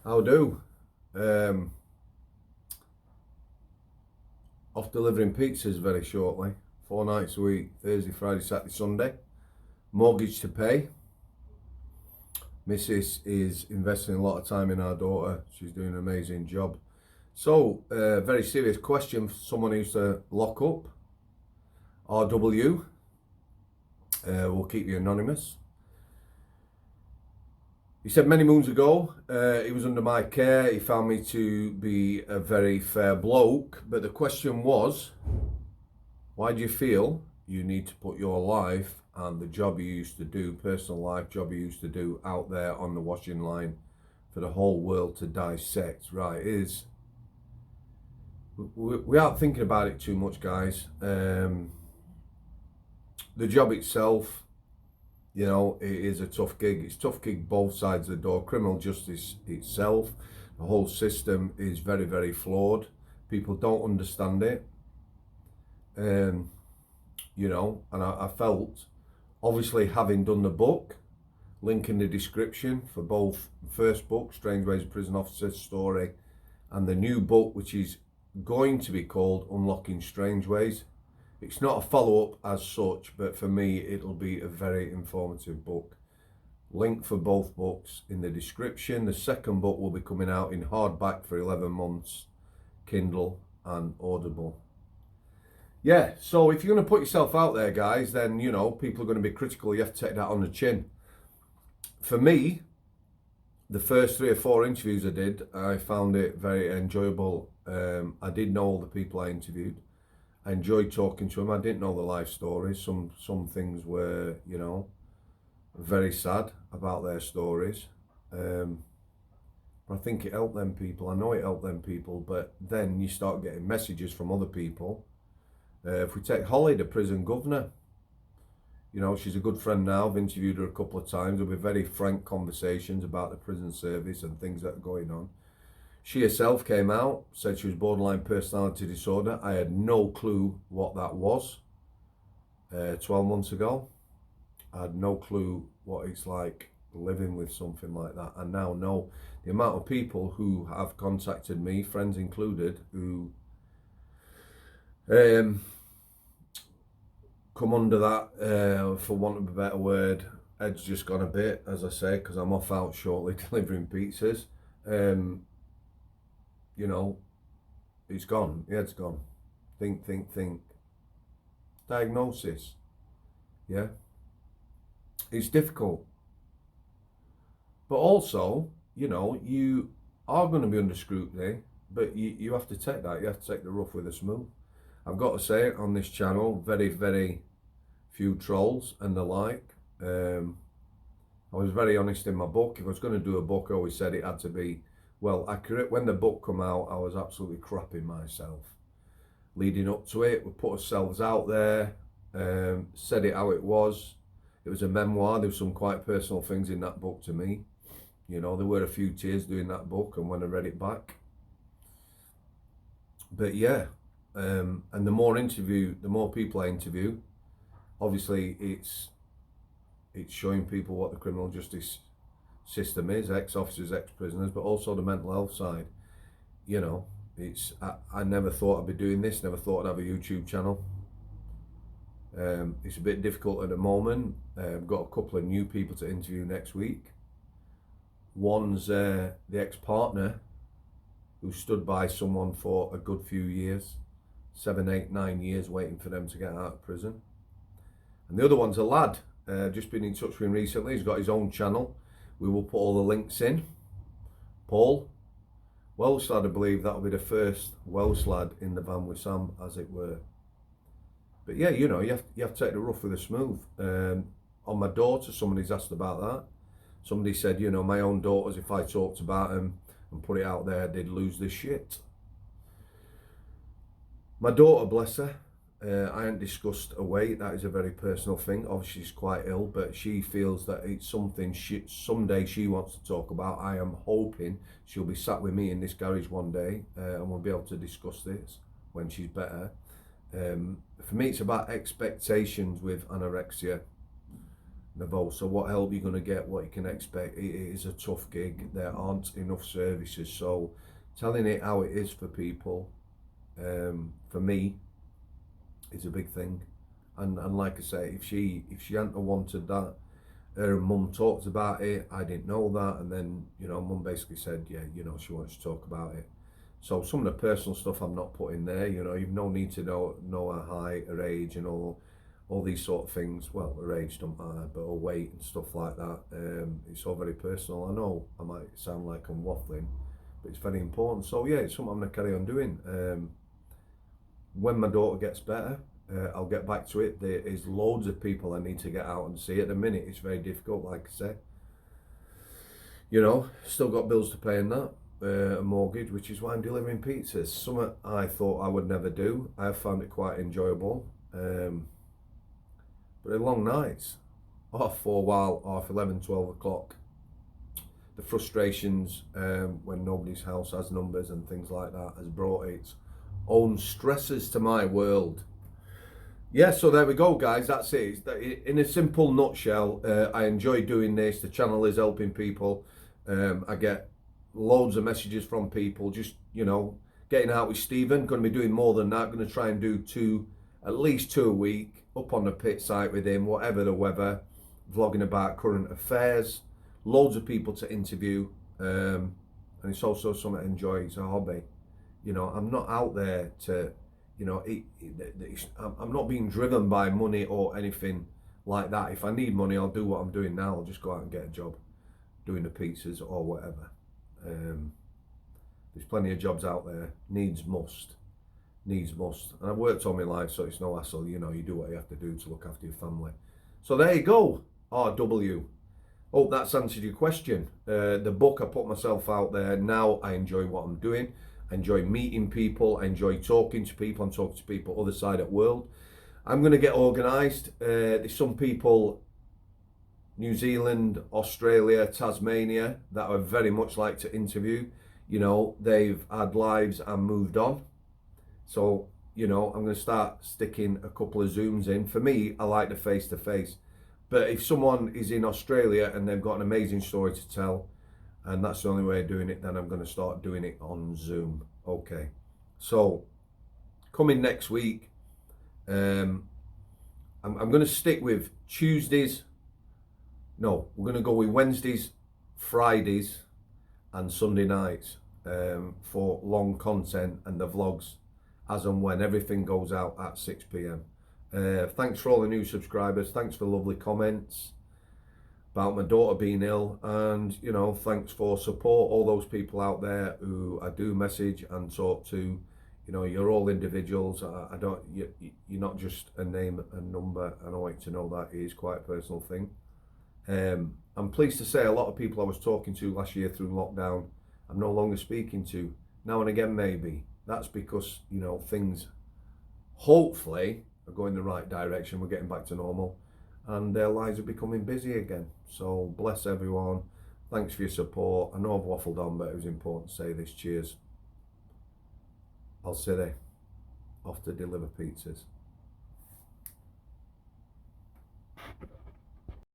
How do? Um, Off delivering pizzas very shortly. 4 nights a week, Thursday, Friday, Saturday, Sunday. Mortgage to pay. Mrs. is investing a lot of time in our daughter. She's doing an amazing job. So, very serious question for someone who used to lock up. RW. We'll keep you anonymous. He said many moons ago, he was under my care. He found me to be a very fair bloke. But the question was, why do you feel you need to put your life and the job you used to do, personal life job you used to do, out there on the washing line for the whole world to dissect? Right, we aren't thinking about it too much, guys. The job itself, it is a tough gig. It's a tough gig both sides of the door. Criminal justice itself, the whole system is very, very flawed. People don't understand it. And I felt, obviously, having done the book, link in the description for both the first book, Strangeways Prison Officer's Story, and the new book, which is going to be called Unlocking Strangeways. It's not a follow-up as such, but for me, it'll be a very informative book. Link for both books in the description. The second book will be coming out in hardback for 11 months, Kindle and Audible. Yeah, so if you're going to put yourself out there, guys, then, people are going to be critical. You have to take that on the chin. For me, the first 3 or 4 interviews I did, I found it very enjoyable. I did know all the people I interviewed. I enjoyed talking to them. I didn't know the life stories. Some things were, very sad about their stories. But I think it helped them people. I know it helped them people. But then you start getting messages from other people. If we take Holly, the prison governor, she's a good friend now. I've interviewed her a couple of times. There'll be very frank conversations about the prison service and things that are going on. She herself came out, said she was borderline personality disorder. I had no clue what that was 12 months ago. I had no clue what it's like living with something like that. I now know the amount of people who have contacted me, friends included, who come under that, for want of a better word. Head's just gone a bit, as I say, because I'm off out shortly delivering pizzas. It's gone. Yeah, it's gone. Think. Diagnosis. Yeah. It's difficult. But also, you are going to be under scrutiny, but you have to take that. You have to take the rough with the smooth. I've got to say, on this channel, very, very few trolls and the like. I was very honest in my book. If I was going to do a book, I always said it had to be well accurate. When the book come out, I was absolutely crapping myself. Leading up to it, we put ourselves out there, said it how it was. It was a memoir. There were some quite personal things in that book to me. There were a few tears doing that book and when I read it back. But yeah, and the more people I interview, obviously it's showing people what the criminal justice system is, ex-officers, ex-prisoners, but also the mental health side. I never thought I'd be doing this, never thought I'd have a YouTube channel. It's a bit difficult at the moment. I've got a couple of new people to interview next week. One's the ex-partner who stood by someone for a good few years, 7, 8, 9 years waiting for them to get out of prison. And the other one's a lad, just been in touch with him recently. He's got his own channel. We will put all the links in. Paul, Welsh lad, I believe that'll be the first Welsh lad in the van with Sam, as it were. But yeah, you have to take the rough with the smooth. On my daughter, somebody's asked about that. Somebody said, my own daughters, if I talked about them and put it out there, they'd lose their shit. My daughter, bless her, I haven't discussed a weight. That is a very personal thing. Obviously, she's quite ill, but she feels that it's something someday she wants to talk about. I am hoping she'll be sat with me in this garage one day and we'll be able to discuss this when she's better. For me, it's about expectations with anorexia. Nevo. So what help you're going to get, what you can expect, it is a tough gig. There aren't enough services. So telling it how it is for people, for me, is a big thing. And like I say, if she hadn't wanted that, her mum talked about it, I didn't know that, and then, you know, mum basically said, yeah, you know, she wants to talk about it. So some of the personal stuff I'm not putting there, you know, you've no need to know her height, her age, and all these sort of things. Well, her age don't matter, but her weight and stuff like that. It's all very personal. I know I might sound like I'm waffling, but it's very important. So yeah, it's something I'm gonna carry on doing. When my daughter gets better, I'll get back to it. There is loads of people I need to get out and see. At the minute, it's very difficult, like I say. You know, still got bills to pay and that, a mortgage, which is why I'm delivering pizzas. Something I thought I would never do. I have found it quite enjoyable. But they're long nights. For a while, 11, 12 o'clock. The frustrations when nobody's house has numbers and things like that has brought its own stresses to my world. Yeah, so there we go, guys. That's it. In a simple nutshell, I enjoy doing this. The channel is helping people. I get loads of messages from people. Just, you know, getting out with Stephen. Going to be doing more than that. Going to try and do at least two a week. Up on the pit site with him, whatever the weather. Vlogging about current affairs. Loads of people to interview. And it's also something I enjoy. It's a hobby. You know, I'm not out there to... You know, I'm not being driven by money or anything like that. If I need money, I'll do what I'm doing now. I'll just go out and get a job doing the pizzas or whatever. There's plenty of jobs out there. Needs must. And I've worked all my life, so it's no hassle. You know, you do what you have to do to look after your family. So there you go. RW. Hope that's answered your question. The book, I put myself out there. Now I enjoy what I'm doing. I enjoy meeting people. I enjoy talking to people. I'm talking to people other side of the world. I'm going to get organised. There's some people, New Zealand, Australia, Tasmania, that I very much like to interview. You know, they've had lives and moved on. So, you know, I'm going to start sticking a couple of Zooms in. For me, I like the face-to-face. But if someone is in Australia and they've got an amazing story to tell, and that's the only way of doing it, then I'm going to start doing it on Zoom. Okay. So, coming next week, I'm going to stick with Tuesdays. No, we're going to go with Wednesdays, Fridays, and Sunday nights for long content and the vlogs as and when everything goes out at 6 p.m. Thanks for all the new subscribers. Thanks for lovely comments about my daughter being ill, and you know, thanks for support, all those people out there who I do message and talk to. You know, you're all individuals. You're not just a name and number, and I want you to know that it is quite a personal thing. I'm pleased to say a lot of people I was talking to last year through lockdown, I'm no longer speaking to. Now and again, maybe. That's because, you know, things hopefully are going the right direction. We're getting back to normal, and their lives are becoming busy again. So bless everyone. Thanks for your support. I know I've waffled on, but it was important to say this. Cheers. I'll sit there off to deliver pizzas.